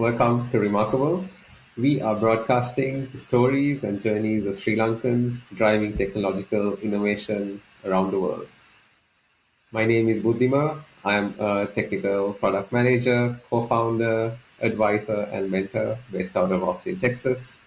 Welcome to Remarkable. We are broadcasting the stories and journeys of Sri Lankans driving technological innovation around the world. My name is Buddhima. I'm a technical product manager, co founder, advisor, and mentor based out of Austin, Texas.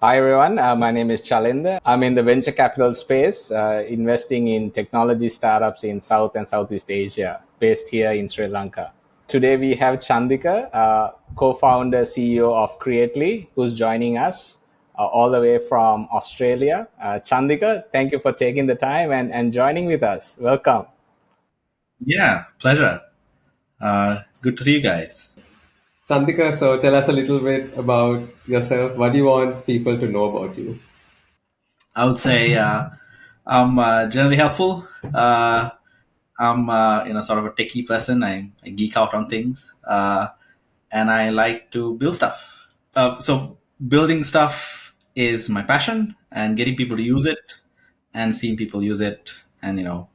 Hi everyone, my name is Chalinder. I'm in the venture capital space, investing in technology startups in South and Southeast Asia, based here in Sri Lanka. Today we have Chandika, co-founder CEO of Creately, who's joining us all the way from Australia. Chandika, thank you for taking the time and joining with us. Welcome. Yeah, pleasure. Good to see you guys. Chandika, so tell us a little bit about yourself. What do you want people to know about you? I would say I'm generally helpful. I'm sort of a techie person. I geek out on things, and I like to build stuff. So building stuff is my passion, and getting people to use it, and seeing people use it, and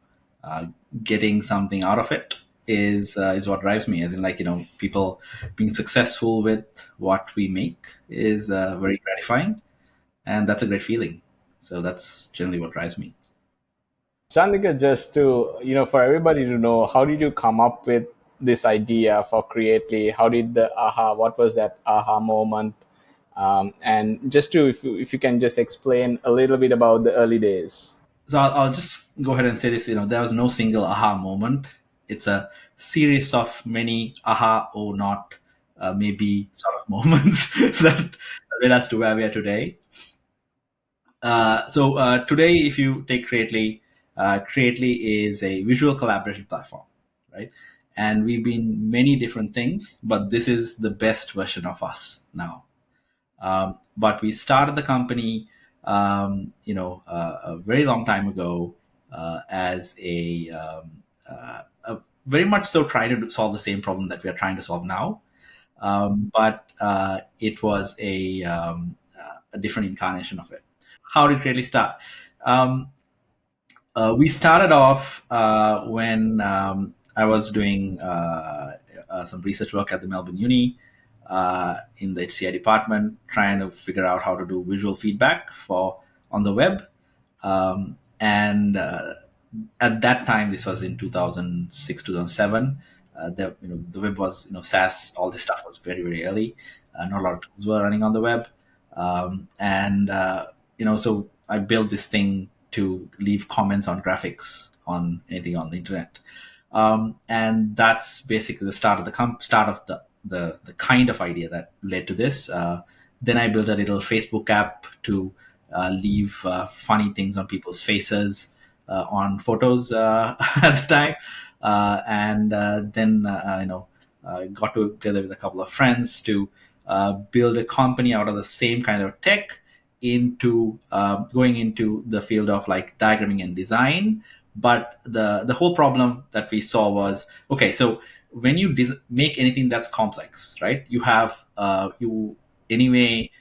uh, getting something out of it is what drives me. As in, like people being successful with what we make is very gratifying, and that's a great feeling. So that's generally what drives me. Chandika, just to, for everybody to know, how did you come up with this idea for Creately? How did what was that aha moment? And just to, if you can just explain a little bit about the early days. So I'll just go ahead and say this. There was no single aha moment. It's a series of many aha or not, maybe sort of moments that led us to where we are today. So today, if you take Creately, Creately is a visual collaboration platform, right? And we've been many different things, but this is the best version of us now. But we started the company, a very long time ago, as a very much so trying to solve the same problem that we are trying to solve now. But it was a different incarnation of it. How did it really start? Um, we started off when I was doing some research work at the Melbourne Uni in the HCI department, trying to figure out how to do visual feedback for on the web. And at that time, this was in 2006, 2007. The web was SaaS. All this stuff was very very early. Not a lot of tools were running on the web, and so I built this thing to leave comments on graphics on anything on the internet, and that's basically the start of start of the kind of idea that led to this. Then I built a little Facebook app to leave funny things on people's faces on photos at the time, and then got together with a couple of friends to build a company out of the same kind of tech into going into the field of like diagramming and design. But the whole problem that we saw was, okay, so when you make anything that's complex, right, you have you anyway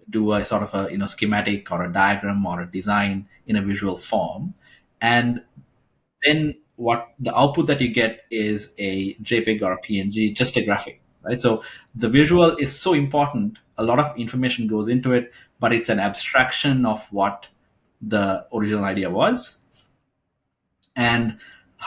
do a sort of a schematic or a diagram or a design in a visual form, and then what the output that you get is a JPEG or a PNG, just a graphic, right? So the visual is so important. A lot of information goes into it, but it's an abstraction of what the original idea was. And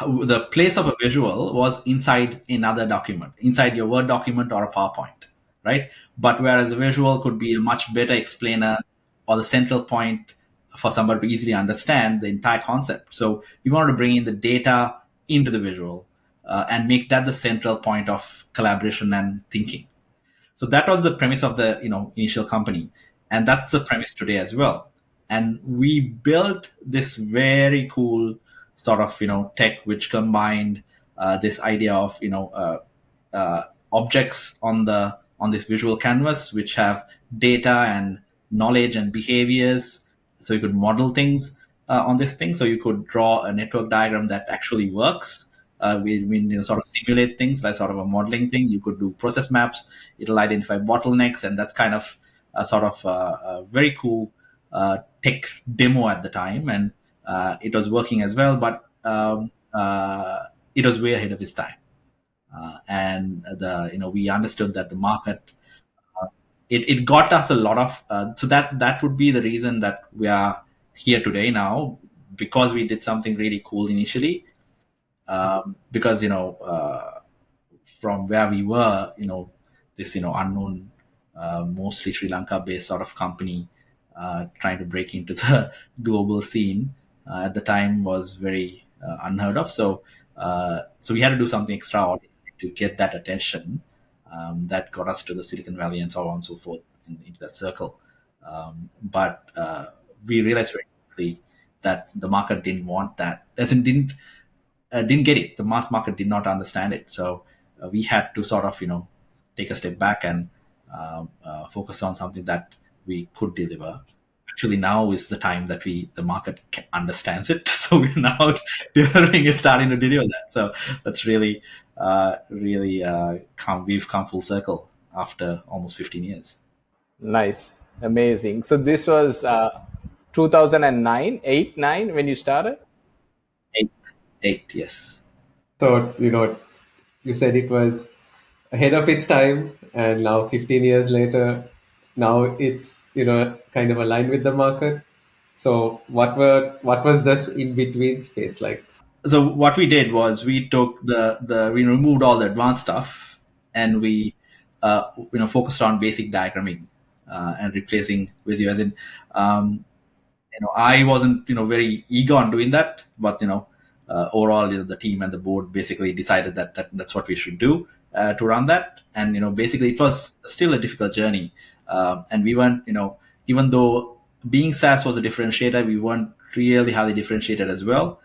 the place of a visual was inside another document, inside your Word document or a PowerPoint, right? But whereas a visual could be a much better explainer or the central point for somebody to easily understand the entire concept. So we wanted to bring in the data into the visual and make that the central point of collaboration and thinking. So that was the premise of the initial company, and that's the premise today as well. And we built this very cool sort of tech which combined this idea of objects on this visual canvas which have data and knowledge and behaviors, so you could model things on this thing. So you could draw a network diagram that actually works. We sort of simulate things like sort of a modeling thing. You could do process maps. It'll identify bottlenecks, and that's kind of a sort of a very cool tech demo at the time, and it was working as well. But it was way ahead of its time, and the we understood that the market it got us a lot of so that would be the reason that we are here today now, because we did something really cool initially. Because from where we were, this unknown, mostly Sri Lanka based sort of company, trying to break into the global scene at the time was very unheard of. So we had to do something extraordinary to get that attention, that got us to the Silicon Valley and so on and so forth, into that circle. But we realized very quickly that the market didn't want that, as in didn't get it. The mass market did not understand it. So we had to sort of take a step back and focus on something that we could deliver. Actually, now is the time that the market understands it. So we're now delivering it, starting to deliver that. So that's really we've come full circle after almost 15 years. Nice, amazing. So this was 2009, 8, 9 when you started. Eight, eight, yes. So, you said it was ahead of its time, and now 15 years later, now it's, kind of aligned with the market. So, what was this in between space like? So what we did was we took we removed all the advanced stuff, and we focused on basic diagramming, and replacing Visio. As in, I wasn't very eager on doing that, but overall, the team and the board basically decided that's what we should do to run that. And basically it was still a difficult journey, and we weren't, even though being SaaS was a differentiator, we weren't really highly differentiated as well,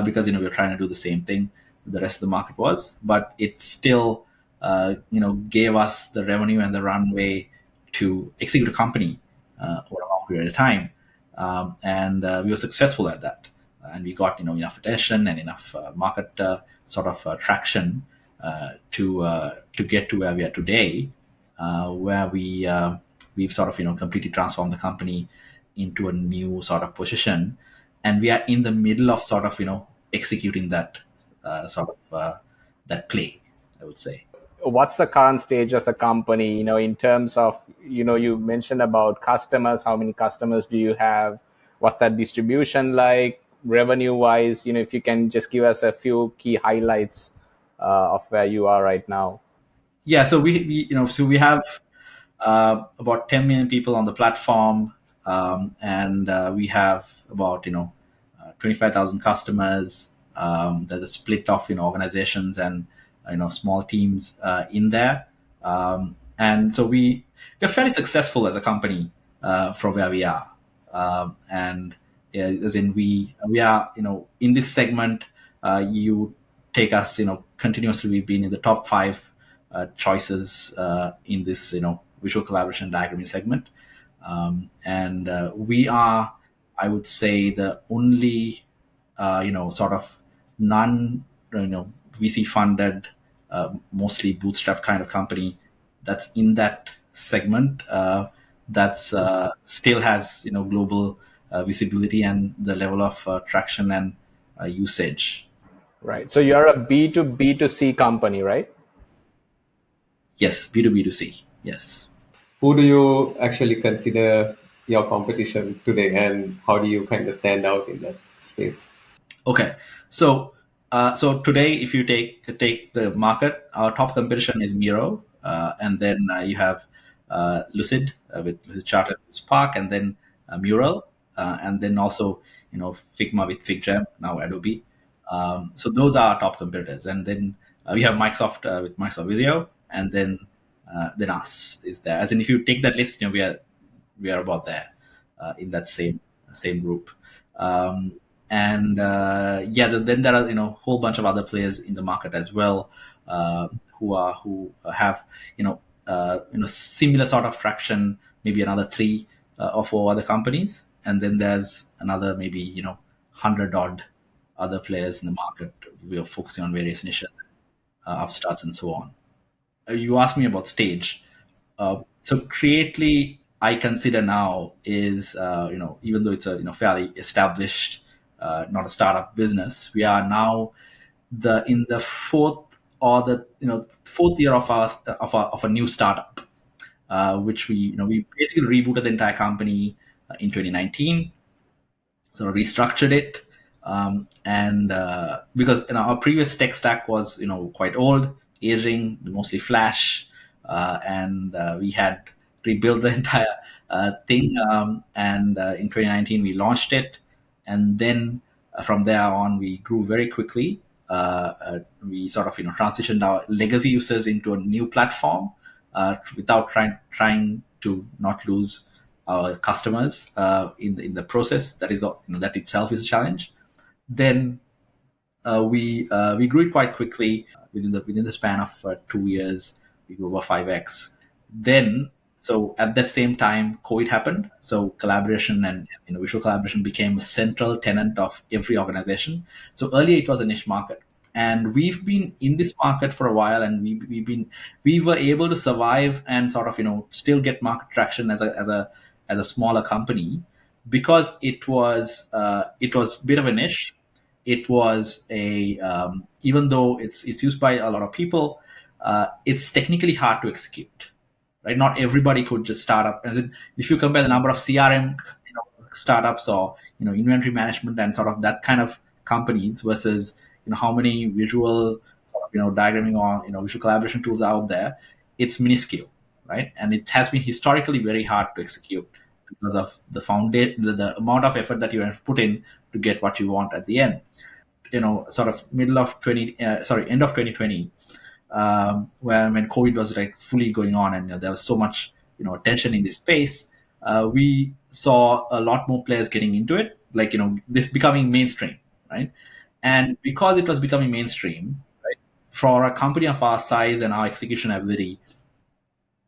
because we were trying to do the same thing the rest of the market was, but it still gave us the revenue and the runway to execute a company over a long period of time. And we were successful at that, and we got enough attention and enough market sort of traction to get to where we are today, where we've sort of completely transformed the company into a new sort of position, and we are in the middle of sort of executing that that play, I would say. What's the current stage of the company, in terms of, you mentioned about customers, how many customers do you have, what's that distribution like, revenue wise, if you can just give us a few key highlights of where you are right now. Yeah, so we have about 10 million people on the platform, and we have about 25,000 customers. There's a split of organizations and small teams in there, and so we're fairly successful as a company from where we are, and yeah, as in we are in this segment. You take us continuously. We've been in the top five choices in this visual collaboration diagramming segment, and we are, I would say, the only sort of non VC funded, mostly bootstrap kind of company that's in that segment, that's still has global visibility and the level of traction and usage. Right, so you're a B2B2C company, right? Yes, B2B2C. Yes. Who do you actually consider your competition today, and how do you kind of stand out in that space? Okay, so so today, if you take the market, our top competition is Miro, and then you have Lucid with Charter Spark, and then Mural, and then also Figma with FigJam, now Adobe. So those are our top competitors, and then we have Microsoft with Microsoft Visio, and then us is there. As in, if you take that list, we are about there in that same group. And yeah, then there are a whole bunch of other players in the market as well, who have similar sort of traction. Maybe another three or four other companies, and then there's another maybe 100 odd other players in the market. We are focusing on various niches, upstarts, and so on. You asked me about stage. So Creately, I consider now is even though it's a fairly established, not a startup business, we are now in the fourth or the fourth year of a new startup. which we basically rebooted the entire company in 2019, sort of restructured it, and because our previous tech stack was quite old, aging, mostly Flash, and we had rebuilt the entire thing. And in 2019 we launched it, and then from there on we grew very quickly. We sort of transitioned our legacy users into a new platform without trying to not lose our customers in the process. That is that itself is a challenge. Then we grew it quite quickly. Within the span of 2 years, we grew over 5x. Then, so at the same time, COVID happened. So collaboration and visual collaboration became a central tenet of every organization. So earlier it was a niche market, and we've been in this market for a while, and we were able to survive and sort of still get market traction as a smaller company, because it was a bit of a niche. It was a even though it's used by a lot of people, it's technically hard to execute, right? Not everybody could just start up. As in, if you compare the number of CRM startups, or inventory management and sort of that kind of companies, versus how many visual sort of diagramming or visual collaboration tools are out there, it's minuscule, right? And it has been historically very hard to execute because of the amount of effort that you have put in to get what you want at the end. Sort of end of 2020, when COVID was like fully going on, and there was so much tension in this space, we saw a lot more players getting into it, like this becoming mainstream, right? And because it was becoming mainstream, right, for a company of our size and our execution ability,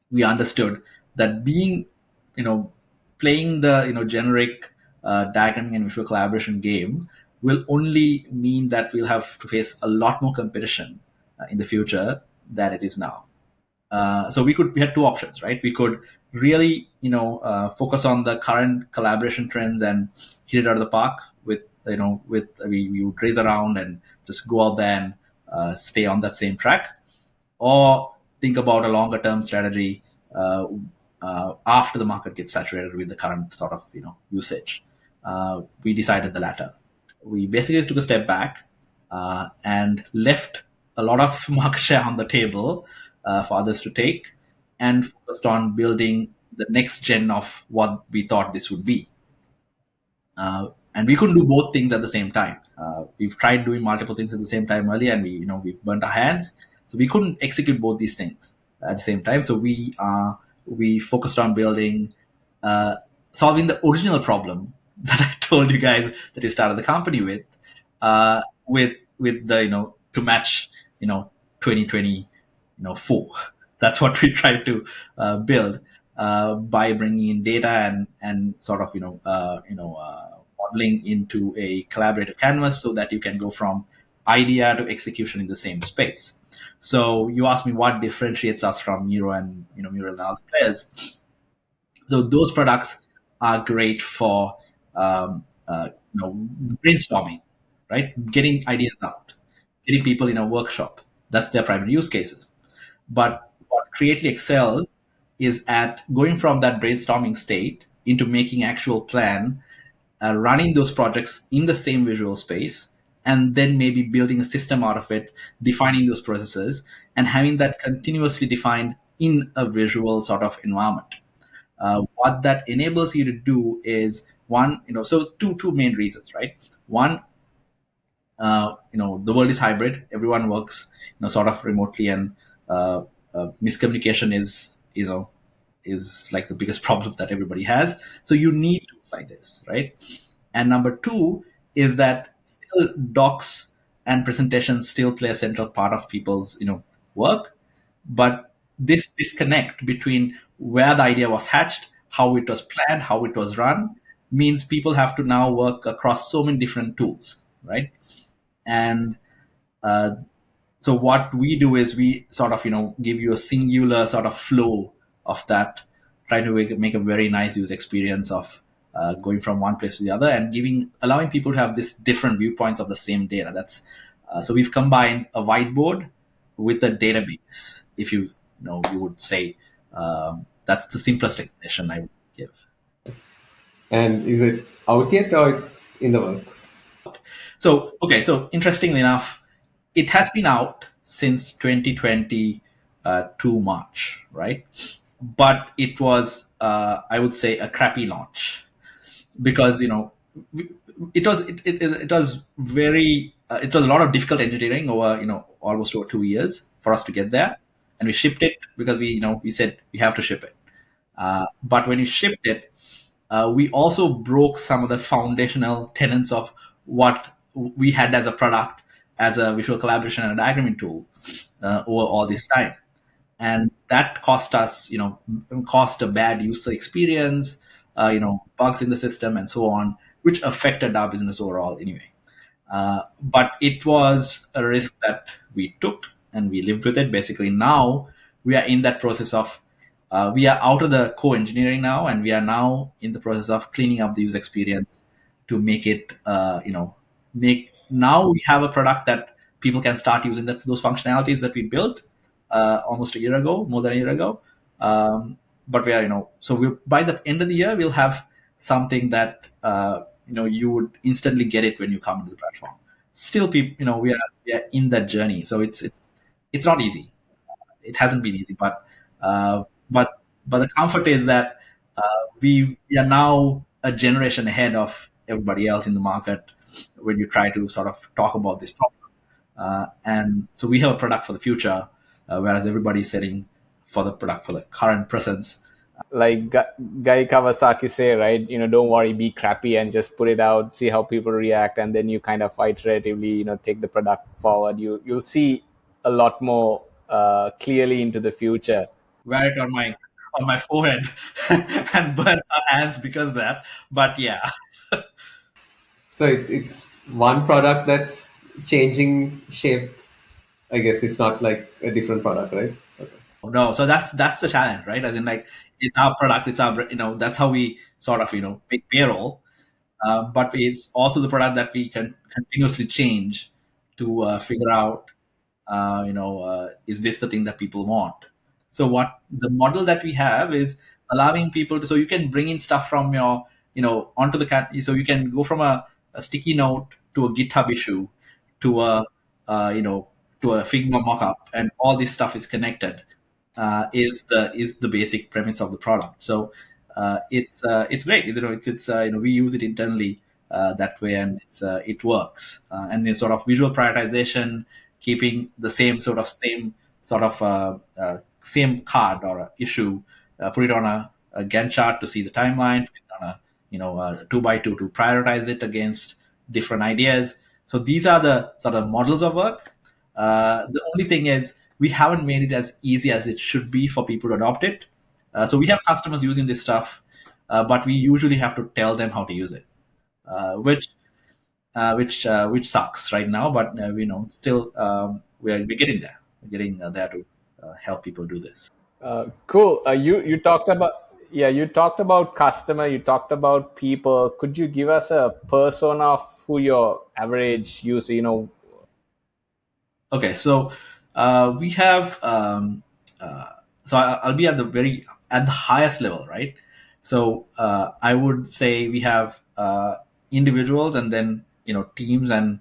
we understood that being, playing the generic diagramming and visual collaboration game will only mean that we'll have to face a lot more competition in the future than it is now. So we had two options, right? We could really focus on the current collaboration trends and hit it out of the park we would race around and just go out there and stay on that same track, or think about a longer term strategy after the market gets saturated with the current sort of usage. We decided the latter. We basically took a step back and left a lot of market share on the table for others to take, and focused on building the next gen of what we thought this would be. And we couldn't do both things at the same time. We've tried doing multiple things at the same time earlier, and we burnt our hands, so we couldn't execute both these things at the same time. So we focused on building, solving the original problem that I told you guys that we started the company with, with the to match 2024. That's what we tried to build by bringing in data and sort of modeling into a collaborative canvas, so that you can go from idea to execution in the same space. So you asked me what differentiates us from Miro and Miro and other players. So those products are great for brainstorming, right? Getting ideas out, getting people in a workshop. That's their primary use cases. But what Creately excels is at going from that brainstorming state into making actual plan, running those projects in the same visual space, and then maybe building a system out of it, defining those processes, and having that continuously defined in a visual sort of environment. What that enables you to do is one, so two main reasons, right? One, the world is hybrid. Everyone works, sort of remotely, and miscommunication is like the biggest problem that everybody has. So you need tools like this, right? And number two is that still docs and presentations still play a central part of people's work, but this disconnect between where the idea was hatched, how it was planned, how it was run, means people have to now work across so many different tools, right? And so what we do is we sort of give you a singular sort of flow of that, trying to make a very nice user experience of going from one place to the other, and allowing people to have this different viewpoints of the same data. That's so we've combined a whiteboard with a database, if you would say, That's the simplest explanation I would give. And is it out yet or it's in the works? So, okay, so interestingly enough, it has been out since 2020 to March, right? But it was, I would say, a crappy launch because it was very it was a lot of difficult engineering over almost over 2 years for us to get there, and we shipped it because we said we have to ship it. But when we shipped it, we also broke some of the foundational tenets of what we had as a product, as a visual collaboration and a diagramming tool over all this time. And that cost us, cost a bad user experience, bugs in the system and so on, which affected our business overall anyway. But it was a risk that we took and we lived with it. Basically, now we are in that process of, we are out of the co-engineering now, and we are now in the process of cleaning up the user experience to make it, make now we have a product that people can start using those functionalities that we built almost a year ago, more than a year ago. But we are, so we by the end of the year, we'll have something that you would instantly get it when you come to the platform. Still, people, we are in that journey, so it's not easy. It hasn't been easy, uh, but the comfort is that we are now a generation ahead of everybody else in the market when you try to sort of talk about this problem. And so we have a product for the future, whereas everybody's selling for the product for the current presence. Like Guy Kawasaki say, right? Don't worry, be crappy and just put it out, see how people react, and then you kind of iteratively, take the product forward. You'll see a lot more clearly into the future. Wear it on my forehead and burn our hands because of that. But yeah, So it's one product that's changing shape. I guess it's not like a different product, right? Okay. no. So that's the challenge, right? As in, like, it's our product, it's our that's how we sort of make payroll. But it's also the product that we can continuously change to figure out, is this the thing that people want? So what the model that we have is allowing people to, so you can bring in stuff from your, onto the cat. So you can go from a sticky note to a GitHub issue to a, you know, to a Figma mockup, and all this stuff is connected. Is the basic premise of the product. So it's great. We use it internally that way, and it works. And it's sort of visual prioritization, keeping the same card or a issue, put it on a Gantt chart to see the timeline, put it on a 2x2 to prioritize it against different ideas. So these are the sort of models of work. The only thing is we haven't made it as easy as it should be for people to adopt it. So we have customers using this stuff, but we usually have to tell them how to use it, which sucks right now. But still, we're getting there. We're getting there to help people do this. Cool. You talked about, yeah, you talked about customer, you talked about people. Could you give us a persona of who your average user, Okay, so we have so I'll be at the highest level, right? So I would say we have individuals, and then teams and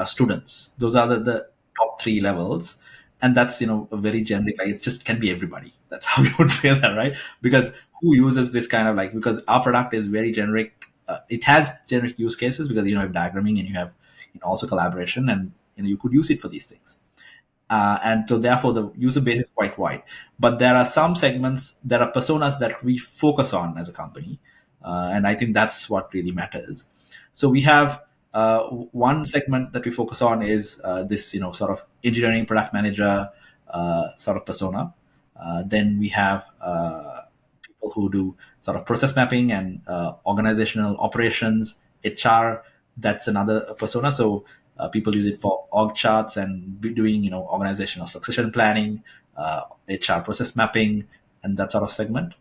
students. Those are the top three levels, and that's a very generic. Like, it just can be everybody. That's how we would say that, right? Because who uses this kind of, like, because our product is very generic. It has generic use cases because you have diagramming, and you have also collaboration, and you could use it for these things. And so therefore the user base is quite wide. But there are some segments, there are personas that we focus on as a company, and I think that's what really matters. So we have one segment that we focus on is this sort of engineering product manager sort of persona. Then we have people who do sort of process mapping and organizational operations, HR. That's another persona. So people use it for org charts and be doing organizational succession planning, HR process mapping, and that sort of segment.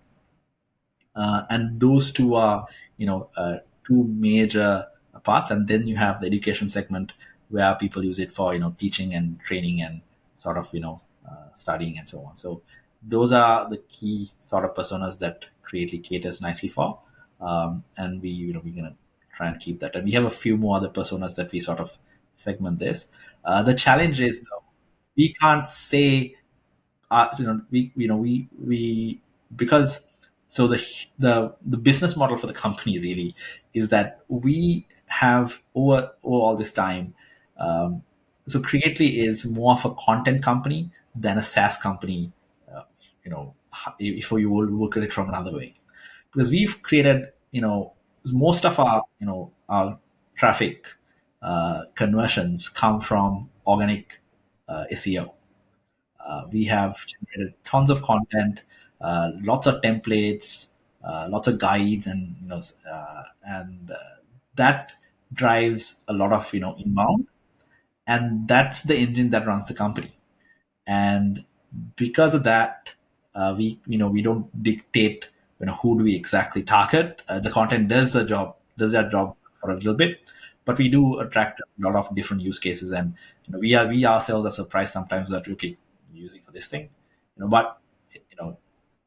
And those two are two major parts. And then you have the education segment where people use it for teaching and training and sort of studying and so on. So those are the key sort of personas that Creately caters nicely for. And we're gonna try and keep that. And we have a few more other personas that we sort of segment this. The challenge is though, we can't say we because so the business model for the company really is that we have over all this time. um, so Creately is more of a content company than a SaaS company. uh, if you will look at it from another way, because we've created, most of our traffic conversions come from organic SEO. We have generated tons of content, lots of templates, lots of guides, and that drives a lot of inbound, and that's the engine that runs the company. And because of that, we don't dictate who do we exactly target. The content does that job for a little bit, but we do attract a lot of different use cases. And we ourselves are surprised sometimes that, okay, you're using for this thing, but you know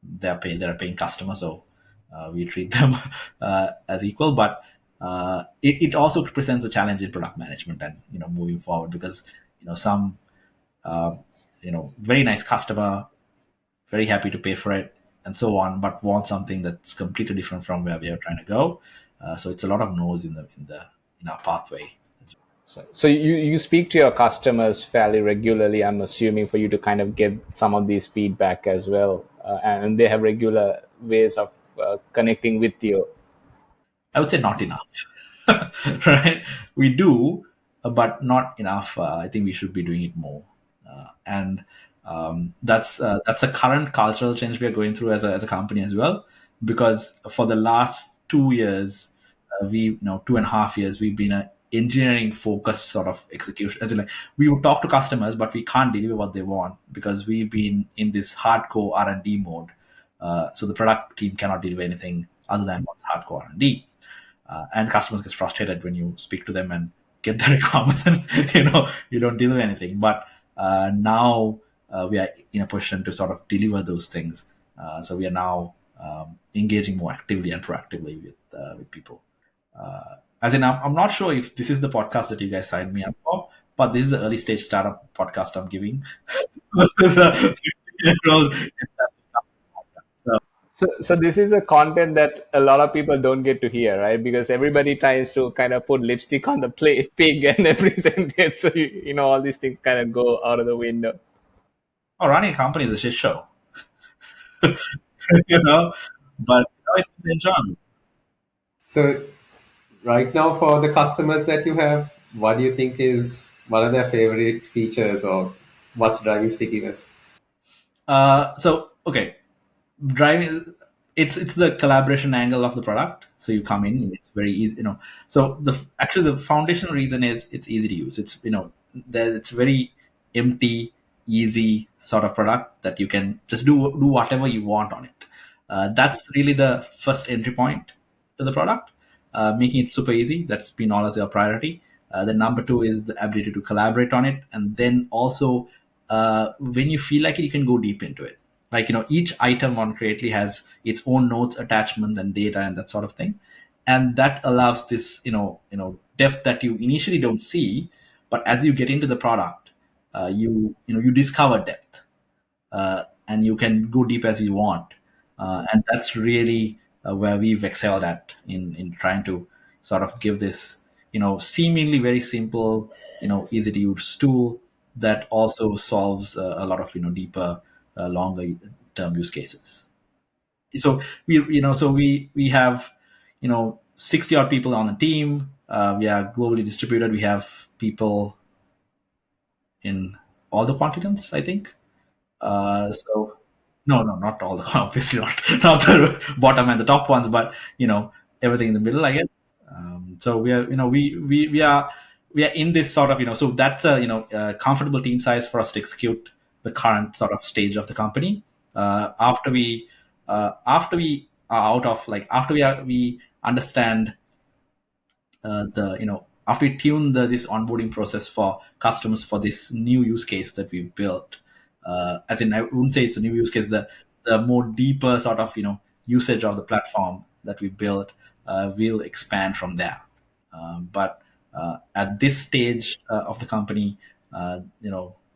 they're a paying customer, so we treat them as equal. But it also presents a challenge in product management and moving forward, because some uh, very nice customer, very happy to pay for it, and so on, but want something that's completely different from where we are trying to go. So it's a lot of no's in our pathway. So you speak to your customers fairly regularly, I'm assuming, for you to kind of get some of these feedback as well, and they have regular ways of connecting with you. I would say not enough, right? We do, but not enough. I think we should be doing it more, and that's a current cultural change we are going through as a company as well. Because for the last 2 years, 2.5 years, we've been a engineering focused sort of execution. As in, like, we would talk to customers, but we can't deliver what they want because we've been in this hardcore R&D mode. So the product team cannot deliver anything other than what's hardcore R&D. And customers get frustrated when you speak to them and get the requirements, and you don't deliver anything. But now we are in a position to sort of deliver those things. So we are now engaging more actively and proactively with people. As in, I'm not sure if this is the podcast that you guys signed me up for, but this is an early stage startup podcast I'm giving. This is a 15-year-old so So this is a content that a lot of people don't get to hear, right? Because everybody tries to kind of put lipstick on the pig and then present it. So all these things kind of go out of the window. running a company is a shit show. you know, but it's enjoyable. So, right now, for the customers that you have, what do you think is one of their favorite features, or what's driving stickiness? So okay, driving, it's the collaboration angle of the product. So you come in and it's very easy, so the foundational reason is it's easy to use. It's that it's very empty, easy sort of product that you can just do whatever you want on it. That's really the first entry point to the product. Making it super easy, that's been always our priority. The number two is the ability to collaborate on it, and then also when you feel like it, you can go deep into it. Like each item on Creately has its own notes, attachments, and data, and that sort of thing, and that allows this depth that you initially don't see, but as you get into the product, you discover depth, and you can go deep as you want. And that's really where we've excelled at in trying to sort of give this seemingly very simple, easy to use tool that also solves a lot of deeper, longer term use cases. So we have 60 odd people on the team. We are globally distributed. We have people in all the continents, I think. So no, not all the obviously not the bottom and the top ones, but everything in the middle, I guess. So we are we are in this sort of so that's a comfortable team size for us to execute the current sort of stage of the company. After we are out of like after we understand the after we tune this onboarding process for customers for this new use case that we've built, As in, I wouldn't say it's a new use case. The more deeper sort of usage of the platform that we built will expand from there. But at this stage of the company,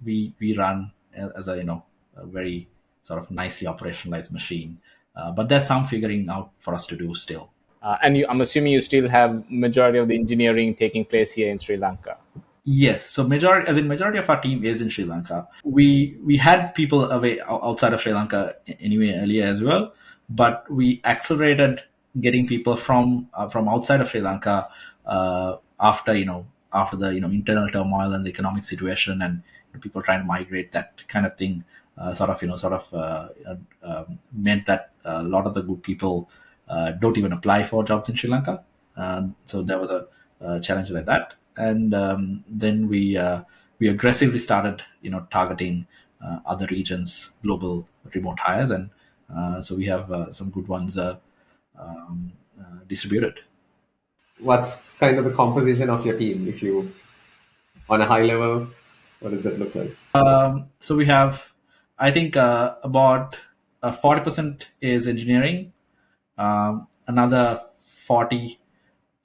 we run as a a very sort of nicely operationalized machine. But there's some figuring out for us to do still. I'm assuming you still have majority of the engineering taking place here in Sri Lanka. Yes, so majority of our team is in Sri Lanka. We had people away outside of Sri Lanka anyway earlier as well, but we accelerated getting people from outside of Sri Lanka after after the internal turmoil and the economic situation and people trying to migrate, that kind of thing. Meant that a lot of the good people don't even apply for jobs in Sri Lanka. So there was a challenge like that, and then we aggressively started targeting other regions, global remote hires, and so we have some good ones distributed. What's kind of the composition of your team? If you, on a high level, what does it look like? So we have, I think, about 40% is engineering, another 40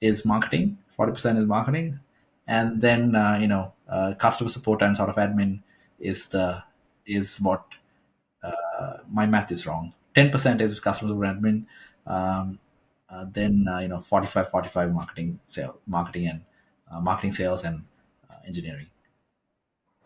is marketing, 40% is marketing, and then customer support and sort of admin is what my math is wrong. 10% is customer support admin, then 45 marketing and marketing, sales, and engineering.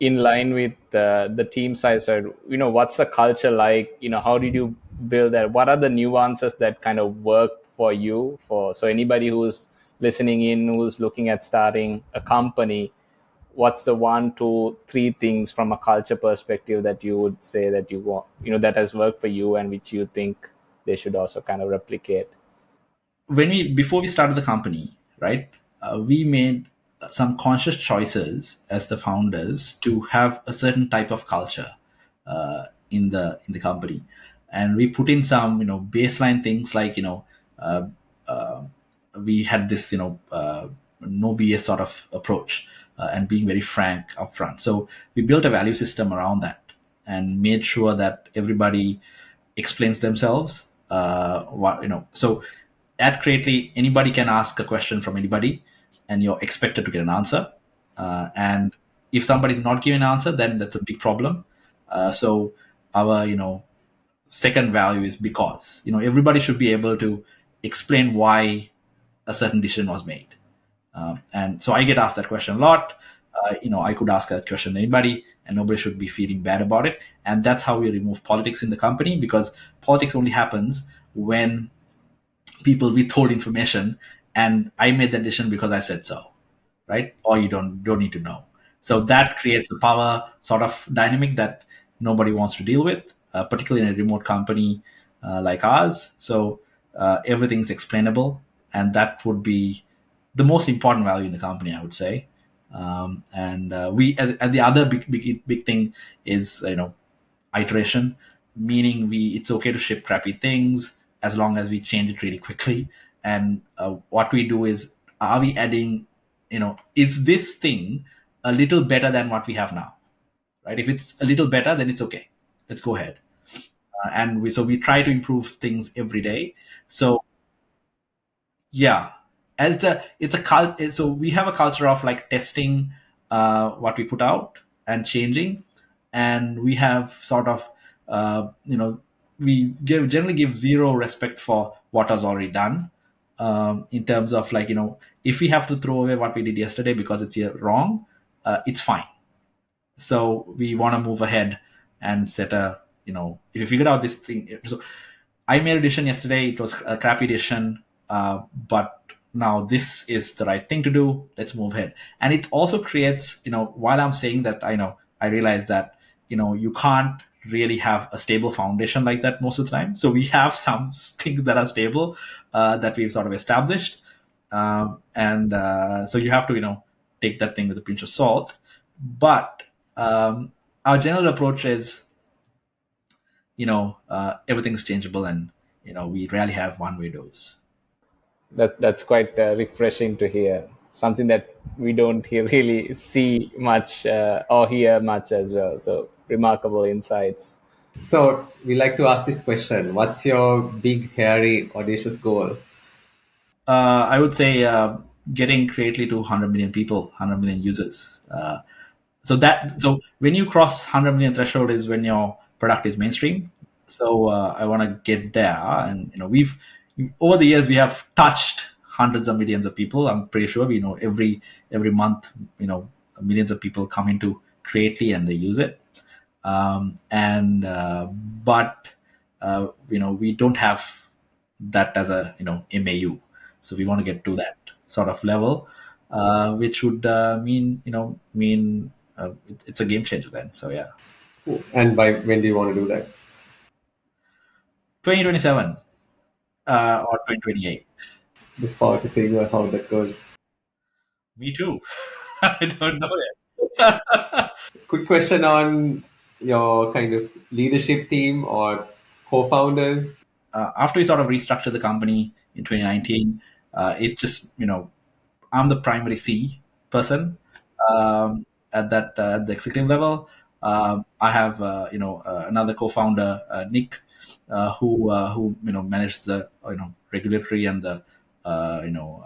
In line with the team size, or what's the culture like? How did you build that? What are the nuances that kind of work for you, for so anybody who's listening in, who's looking at starting a company, what's the one, two, three things from a culture perspective that you would say that you want, that has worked for you and which you think they should also kind of replicate? When we before we started the company, right, we made some conscious choices as the founders to have a certain type of culture in the company, and we put in some baseline things like uh, uh, we had this no BS sort of approach, and being very frank upfront. So we built a value system around that and made sure that everybody explains themselves. So at Creately, anybody can ask a question from anybody, and you're expected to get an answer. And if somebody's not giving an answer, then that's a big problem. So our second value is because everybody should be able to explain why a certain decision was made. And so I get asked that question a lot. I could ask that question to anybody, and nobody should be feeling bad about it. And that's how we remove politics in the company, because politics only happens when people withhold information, and I made that decision because I said so, right? Or you don't need to know. So that creates a power sort of dynamic that nobody wants to deal with, particularly in a remote company like ours. So everything's explainable, and that would be the most important value in the company, I would say. And and the other big thing is iteration, meaning it's okay to ship crappy things as long as we change it really quickly. And what we do is, are we adding, is this thing a little better than what we have now, right? If it's a little better, then it's okay, let's go ahead. And we try to improve things every day. So yeah, and so we have a culture of like testing what we put out and changing, and we have sort of generally give zero respect for what was already done, in terms of like if we have to throw away what we did yesterday because it's wrong, it's fine. So we want to move ahead and set a if you figured out this thing. So I made a decision yesterday, it was a crappy decision, but now this is the right thing to do, let's move ahead. And it also creates, while I'm saying that, I realize that you can't really have a stable foundation like that most of the time. So we have some things that are stable, that we've sort of established, and so you have to take that thing with a pinch of salt. But our general approach is everything's changeable, and we rarely have one way doors. That's quite refreshing to hear. Something that we don't really see much or hear much as well. So remarkable insights. So we like to ask this question: what's your big, hairy, audacious goal? I would say getting Creately to 100 million people, 100 million users. So when you cross 100 million threshold is when your product is mainstream. So I want to get there, and we've over the years we have touched hundreds of millions of people. I'm pretty sure we know every month, millions of people come into Creately and they use it. And but we don't have that as a MAU. So we want to get to that sort of level, which would mean it's a game changer then. So yeah, And by when do you want to do that? 2027 or 2028. Look forward to seeing how that goes. Me too. I don't know yet. Quick question on your kind of leadership team or co-founders. After we sort of restructured the company in 2019, it's just I'm the primary C person at the executive level. I have another co-founder, Nick, who manages the regulatory and the you know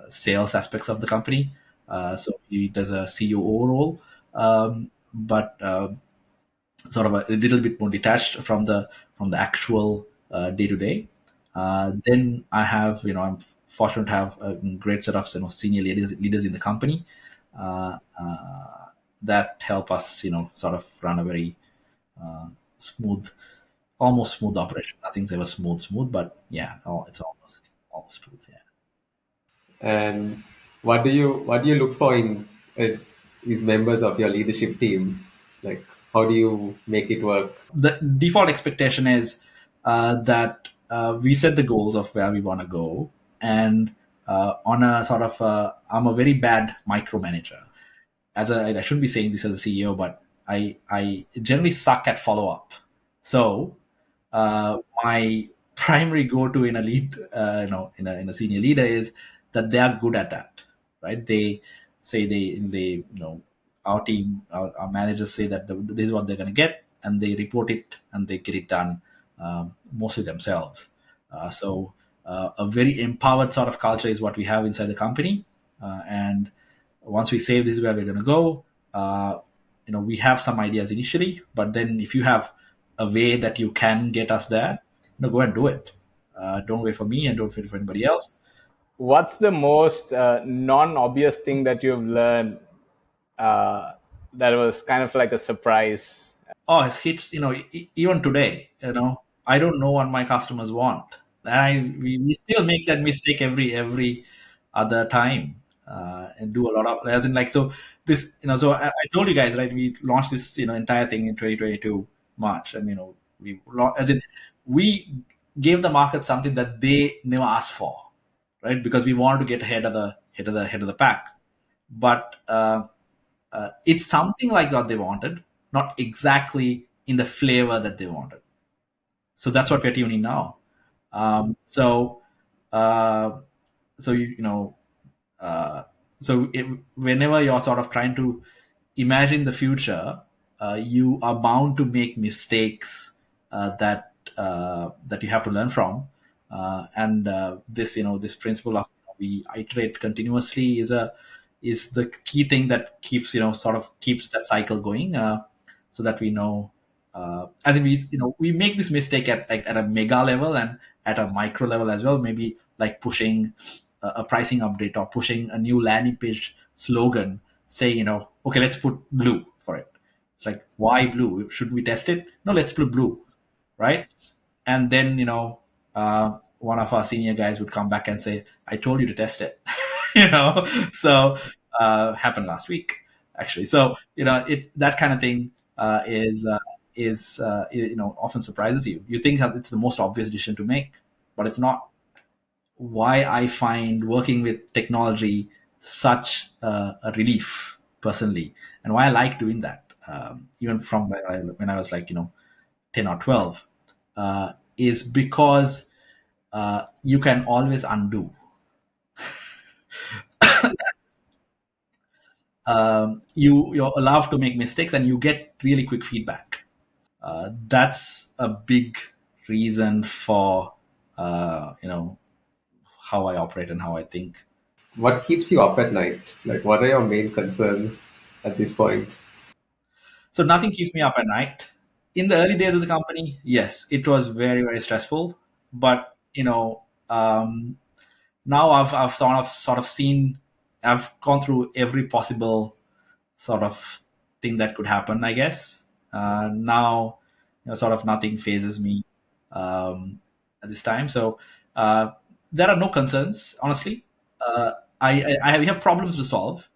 sales aspects of the company. So he does a COO role, but sort of a little bit more detached from the actual day to day. Then I have, I'm fortunate to have a great set of senior leaders in the company that help us, sort of run a very smooth, almost smooth operation. Nothing's ever smooth, but yeah, it's almost smooth. Yeah. And what do you look for in these members of your leadership team? Like, how do you make it work? The default expectation is that we set the goals of where we want to go, and on a sort of I'm a very bad micromanager. I shouldn't be saying this as a CEO, but I generally suck at follow up. So my primary go to in a lead, in a senior leader is that they are good at that, right? They say they our team, our managers say that this is what they're going to get, and they report it and they get it done mostly themselves. So a very empowered sort of culture is what we have inside the company, and once we say this is where we're going to go, we have some ideas initially, but then if you have a way that you can get us there, go and do it. Don't wait for me and don't wait for anybody else. What's the most non-obvious thing that you've learned that was kind of like a surprise? Oh, it's hits, even today, I don't know what my customers want. And we still make that mistake every other time, and do a lot of, as in, like, so this, so I told you guys, right, we launched this, entire thing in 2022 March, and as in, we gave the market something that they never asked for, right? Because we wanted to get ahead of the pack. But it's something like what they wanted, not exactly in the flavor that they wanted. So that's what we're tuning now. So uh, so uh, whenever you're sort of trying to imagine the future, you are bound to make mistakes that you have to learn from. And this principle of we iterate continuously is the key thing that keeps sort of keeps that cycle going, so that we know, as in we make this mistake at, like, at a mega level and at a micro level as well, maybe like pushing a pricing update or pushing a new landing page slogan, saying, okay, let's put blue for it. It's like, why blue? Should we test it? No, let's put blue, right? And then one of our senior guys would come back and say, I told you to test it. So happened last week, actually. So it that kind of thing often surprises you. You think that it's the most obvious decision to make, but it's not. Why I find working with technology such a relief personally, and why I like doing that, even from when I was like 10 or 12, is because you can always undo. you're allowed to make mistakes and you get really quick feedback. That's a big reason for how I operate and how I think. What keeps you up at night? Like, what are your main concerns at this point? So nothing keeps me up at night. In the early days of the company, yes, it was very very stressful. But now I've sort of seen, I've gone through every possible sort of thing that could happen, I guess. Now, sort of nothing phases me um, at this time. So uh, there are no concerns, honestly. Uh, we have problems to solve,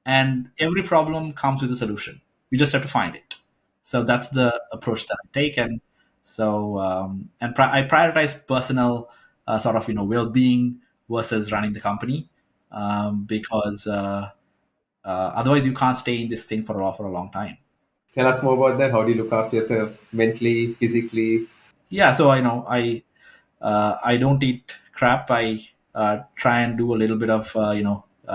and every problem comes with a solution. We just have to find it. So that's the approach that I take, and I prioritize personal sort of well-being versus running the company, because otherwise you can't stay in this thing for a long time. Tell us more about that. How do you look after yourself mentally, physically? Yeah, so I don't eat crap. I try and do a little bit of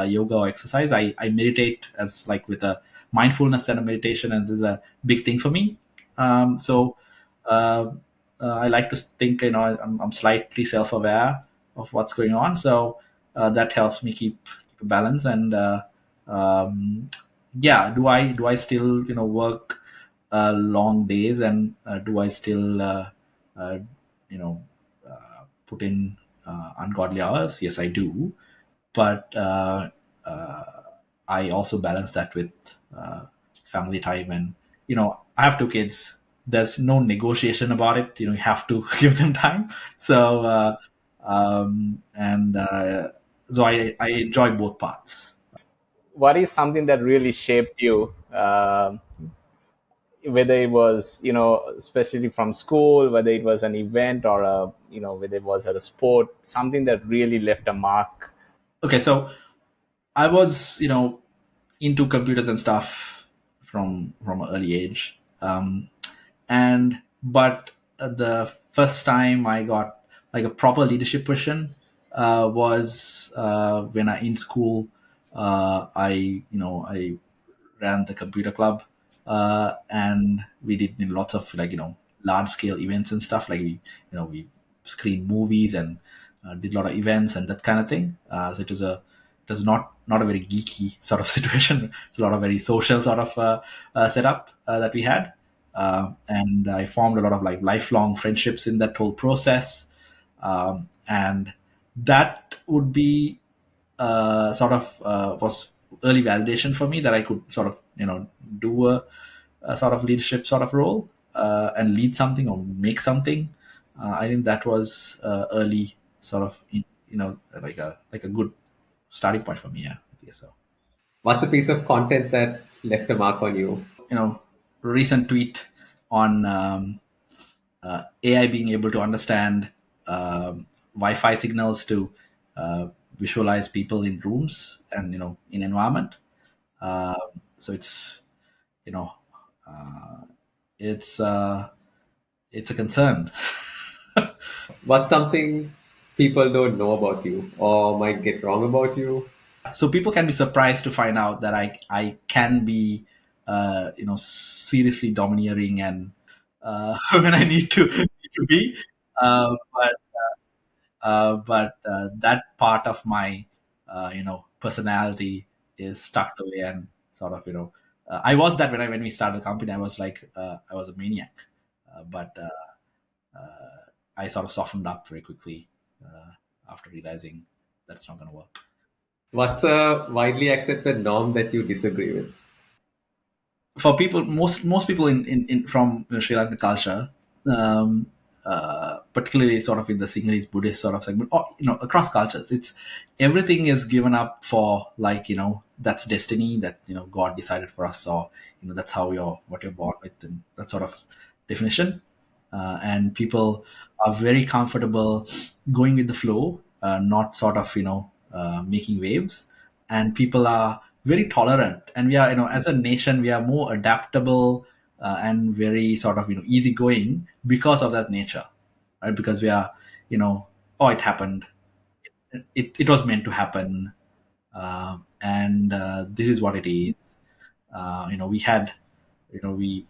yoga or exercise. I meditate as like with a mindfulness and a meditation, and this is a big thing for me. So uh, I like to think, I'm slightly self-aware of what's going on, so that helps me keep a balance. And yeah, do I still work long days, and do I still uh, you know put in ungodly hours? Yes, I do. But uh, I also balance that with family time. And I have two kids. There's no negotiation about it. You have to give them time. So and so I enjoy both parts. What is something that really shaped you, whether it was, especially from school, whether it was an event, or whether it was at a sport, something that really left a mark? Okay, so I was, into computers and stuff from an early age, and but the first time I got like a proper leadership position was when I in school. I ran the computer club, and we did lots of large scale events and stuff. Like we screened movies and did a lot of events and that kind of thing. So it was not a very geeky sort of situation. It's a lot of very social sort of setup that we had, and I formed a lot of like lifelong friendships in that whole process, and that would be sort of was early validation for me that I could sort of do a sort of leadership sort of role, and lead something or make something. I think that was early sort of like a good starting point for me. Yeah, I think so. What's a piece of content that left a mark on you? Recent tweet on AI being able to understand Wi-Fi signals to visualize people in rooms and in environment. Uh, so you know uh, it's uh, it's a concern. What's something people don't know about you or might get wrong about you? So people can be surprised to find out that I can be seriously domineering, and when I need to be, but that part of my personality is tucked away, and sort of I was that when we started the company. I was like I was a maniac, but I sort of softened up very quickly after realizing that's not going to work. What's a widely accepted norm that you disagree with? For people, most people in from Sri Lankan culture, um, particularly sort of in the Sinhalese Buddhist sort of segment, or across cultures, it's everything is given up for like that's destiny, that God decided for us, or that's how what you're born with, and that sort of definition. And people are very comfortable going with the flow, not sort of making waves. And people are very tolerant, and we are as a nation we are more adaptable, and very sort of easygoing because of that nature, right? Because we are oh, it happened, it was meant to happen, and this is what it is. We had, we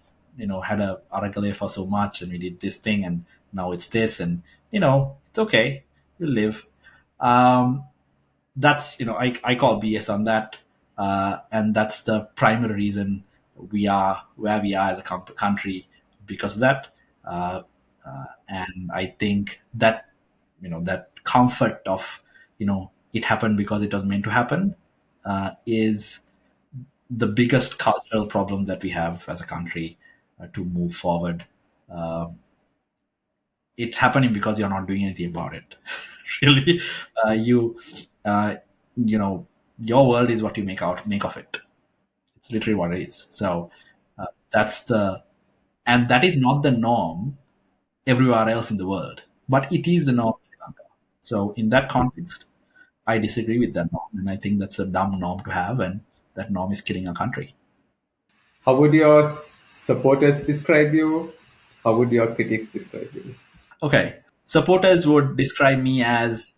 had a aragale for so much, and we did this thing, and now it's this, and it's okay. We live. Um, that's, I call BS on that, and that's the primary reason we are where we are as a country, because of that. And I think that, that comfort of, it happened because it was meant to happen, is the biggest cultural problem that we have as a country, to move forward. Um it's happening because you're not doing anything about it. Really, you, uh, you know, your world is what you make of it. It's literally what it is. So that's the and that is not the norm everywhere else in the world, but it is the norm in Sri Lanka. So in that context, I disagree with that norm, and I think that's a dumb norm to have, and that norm is killing our country. How would your supporters describe you? How would your critics describe you? Okay, supporters would describe me as,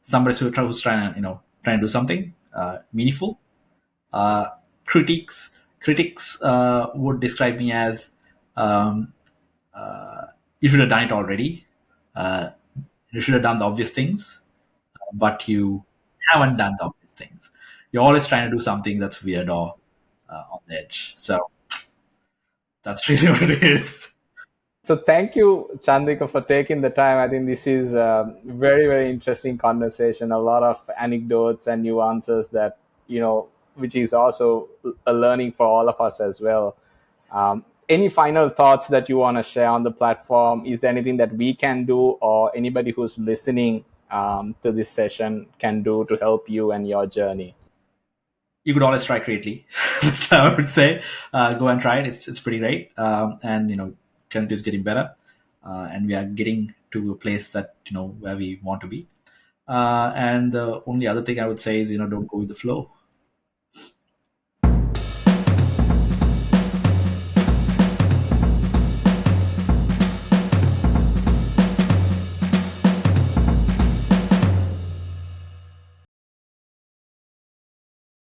somebody who's trying to, trying to do something meaningful. Uh, critics would describe me as, um, you should have done it already. Uh, you should have done the obvious things, but you haven't done the obvious things. You're always trying to do something that's weird or on the edge. So that's really what it is. So thank you, Chandika, for taking the time. I think this is a very, very interesting conversation. A lot of anecdotes and nuances that, which is also a learning for all of us as well. Any final thoughts that you want to share on the platform? Is there anything that we can do, or anybody who's listening to this session can do to help you and your journey? You could always try creatively. That's how I would say. Go and try it. It's pretty great, and community is getting better, and we are getting to a place that, where we want to be. And the only other thing I would say is, don't go with the flow.